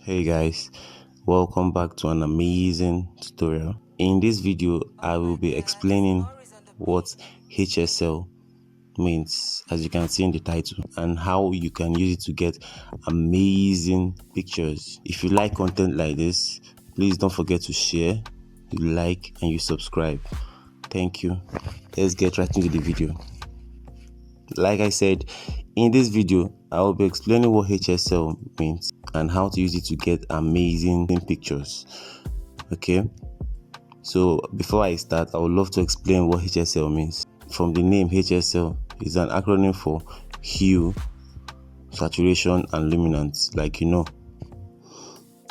Hey guys, welcome back to an amazing tutorial. In this video I will be explaining what HSL means, as you can see in the title, and how you can use it to get amazing pictures. If you like content like this, please don't forget to share, you like, and you subscribe. Thank you. Let's get right into the video. Like I said, in this video I will be explaining what HSL means and how to use it to get amazing pictures. Okay, so before I start, I would love to explain what HSL means. From the name, HSL is an acronym for hue, saturation, and luminance, like you know.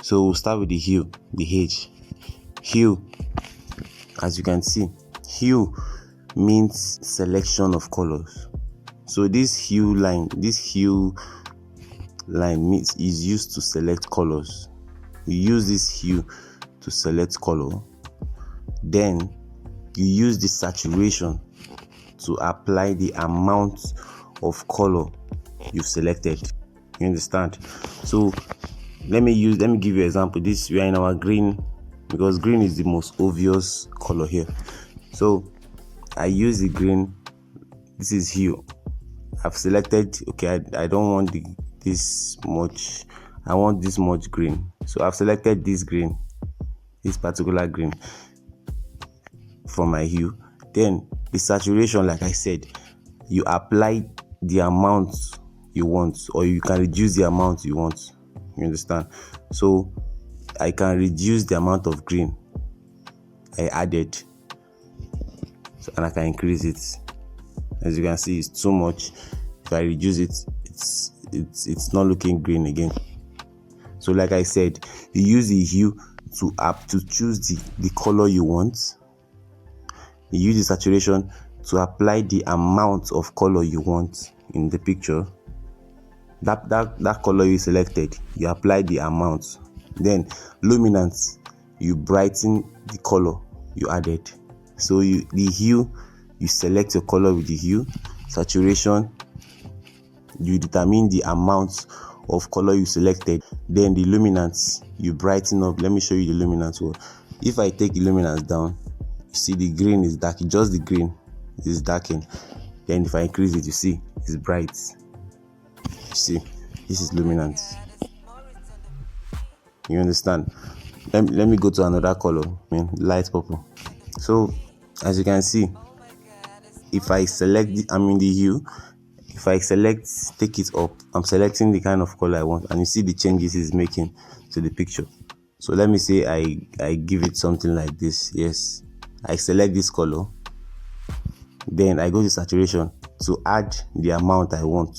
So we'll start with the hue, the H. Hue, as you can see, hue means selection of colors. So this hue line means is used to select colors. You use this hue to select color, then you use the saturation to apply the amount of color you've selected. You understand? So let me give you an example. We are in our green, because green is the most obvious color here. So I use the green. This is hue. I've selected, okay, I don't want this much, I want this much green. So I've selected this green, this particular green for my hue. Then the saturation, like I said, you apply the amount you want, or you can reduce the amount you want. You understand? So I can reduce the amount of green I added, and I can increase it. As you can see, it's too much. If I reduce it, it's not looking green again. So like I said, you use the hue to choose the color you want. You use the saturation to apply the amount of color you want in the picture. That color you selected, you apply the amount. Then luminance, you brighten the color you added. So the hue, you select your color with the hue. Saturation, you determine the amount of color you selected. Then the luminance, you brighten up. Let me show you the luminance. Well, if I take the luminance down, you see the green is dark. Just the green is darkened. Then if I increase it, you see it's bright. You see, this is luminance. You understand? Let me go to another color, light purple. So as you can see, if I select the hue, if I take it up, I'm selecting the kind of color I want, and you see the changes it's making to the picture. So let me say I give it something like this. Yes, I select this color, then I go to saturation to add the amount I want.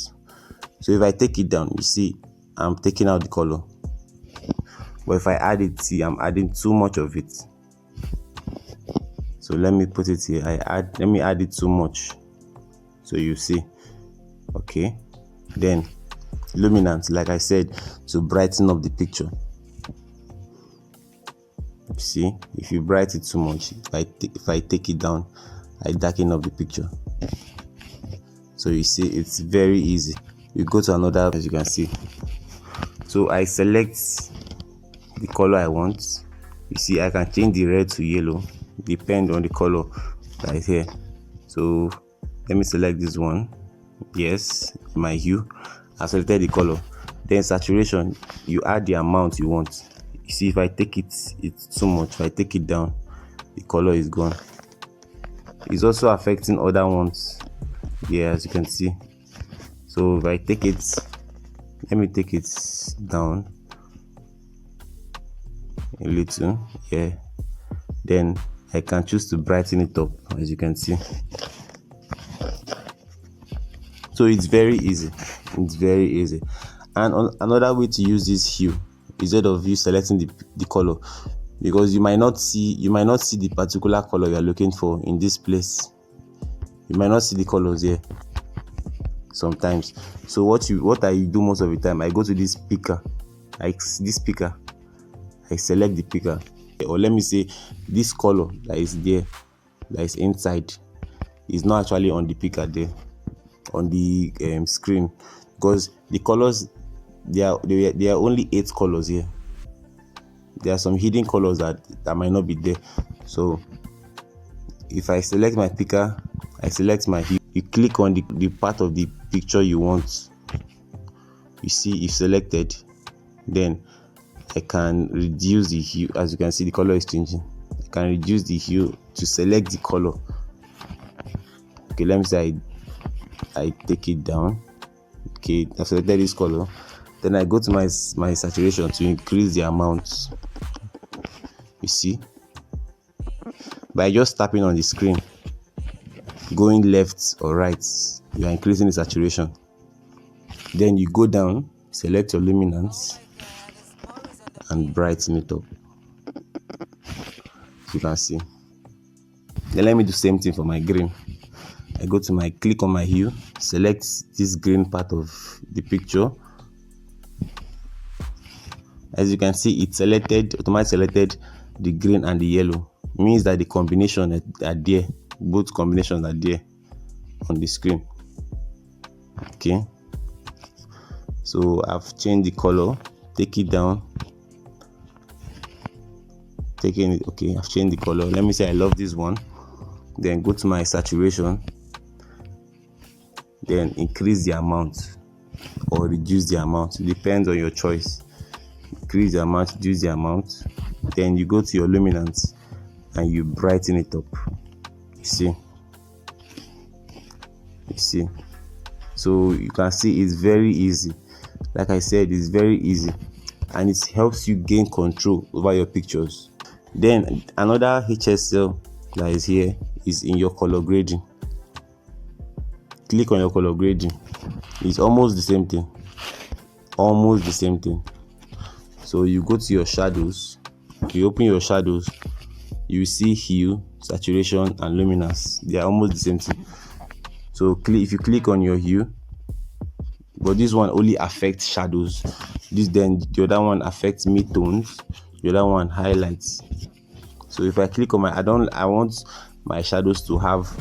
So if I take it down, you see I'm taking out the color, but if I add it, see I'm adding too much of it. So let me put it here. Let me add it too much, so you see. Okay, then luminance, like I said, to brighten up the picture. See, if you brighten it too much, if I take it down, I darken up the picture. So you see, it's very easy. You go to another, as you can see. So I select the color I want. You see, I can change the red to yellow, depend on the color right here. So let me select this one. Yes, my hue. I selected the color. Then saturation, you add the amount you want. You see, if I take it, it's too much. If I take it down, the color is gone. It's also affecting other ones. Yeah, as you can see. So if I take it, let me take it down a little. Yeah. Then I can choose to brighten it up, as you can see. So it's very easy. It's very easy. And another way to use this hue, instead of you selecting the color, because you might not see the particular color you are looking for in this place. You might not see the colors here sometimes. So what I do most of the time, I go to this picker. I select the picker, or let me say this color that is there, that is inside, is not actually on the picker there, on the screen, because the colors, there are only 8 colors here. there are some hidden colors that might not be there. So if I select my picker, I select my hue, you click on the part of the picture you want. You see it's selected. Then I can reduce the hue. As you can see, the color is changing. I can reduce the hue to select the color. Okay, let me say I take it down. Okay, I've selected this color. Then I go to my saturation to increase the amount. You see, by just tapping on the screen, going left or right, you are increasing the saturation. Then you go down, select your luminance and brighten it up, as you can see. Then let me do the same thing for my green. I go to click on my hue, select this green part of the picture. As you can see, it automatically selected the green and the yellow. It means that the combination are there, both combinations are there on the screen. Okay, so I've changed the color, take it down, taking it. Okay, I've changed the color. Let me say I love this one. Then go to my saturation, then increase the amount or reduce the amount. It depends on your choice. Increase the amount, reduce the amount. Then you go to your luminance and you brighten it up. You see, so you can see it's very easy. Like I said, it's very easy, and it helps you gain control over your pictures. Then another HSL that is here is in your color grading. Click on your color grading. It's almost the same thing. So you go to your shadows, you open your shadows, you see hue, saturation and luminance. They are almost the same thing. So if you click on your hue, but this one only affects shadows, then the other one affects midtones, the other one highlights. So if I click on I want my shadows to have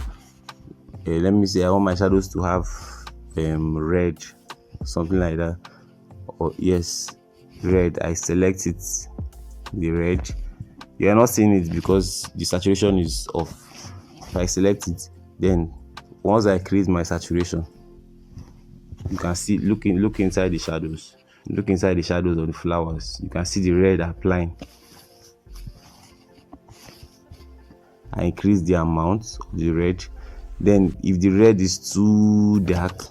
let me say I want my shadows to have red, something like that. Or yes, red. I select it, the red. You are not seeing it because the saturation is off. If I select it, then once I create my saturation, you can see, look inside the shadows. Look inside the shadows of the flowers. You can see the red applying. I increase the amount of the red. Then if the red is too dark,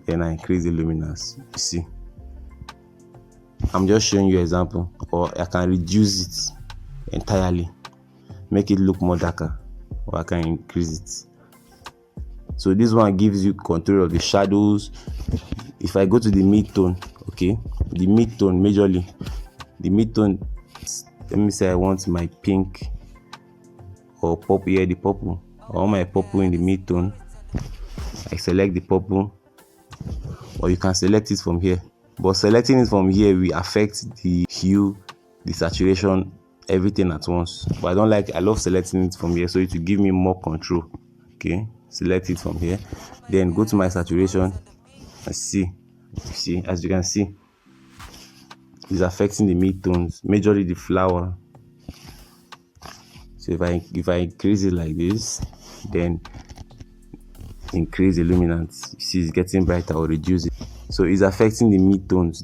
then I increase the luminance. You see, I'm just showing you an example. Or I can reduce it entirely, make it look more darker, or I can increase it. So this one gives you control of the shadows. If I go to the mid-tone, okay, the mid-tone, majorly the mid-tone, let me say I want my pink or purple. Here, the purple. I want my purple in the mid-tone. I select the purple, or you can select it from here. But selecting it from here will affect the hue, the saturation, everything at once. But I love selecting it from here, so it will give me more control. Okay, select it from here, then go to my saturation and see, as you can see, it's affecting the mid-tones, majorly the flower. So if I increase it like this, then increase the luminance, you see it's getting brighter, or reduce it. So it's affecting the mid-tones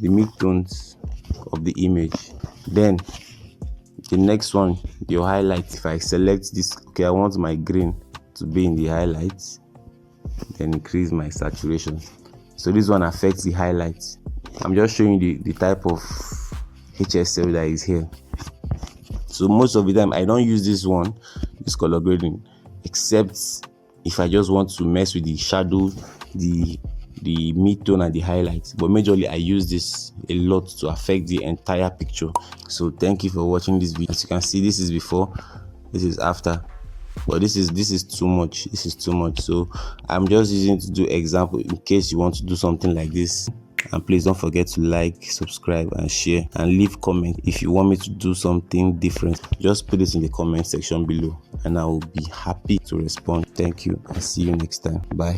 of the image. Then the next one, your highlights. If I select this, okay, I want my green to be in the highlights, then increase my saturation. So this one affects the highlights. I'm just showing you the type of HSL that is here. So most of the time I don't use this color grading, except if I just want to mess with the shadow, the mid-tone and the highlights. But majorly I use this a lot to affect the entire picture. So thank you for watching this video. As you can see, this is before, this is after. But this is too much. This is too much. So I'm just using to do example in case you want to do something like this. And please don't forget to like, subscribe and share, and leave comment if you want me to do something different. Just put it in the comment section below and I will be happy to respond. Thank you and see you next time. Bye.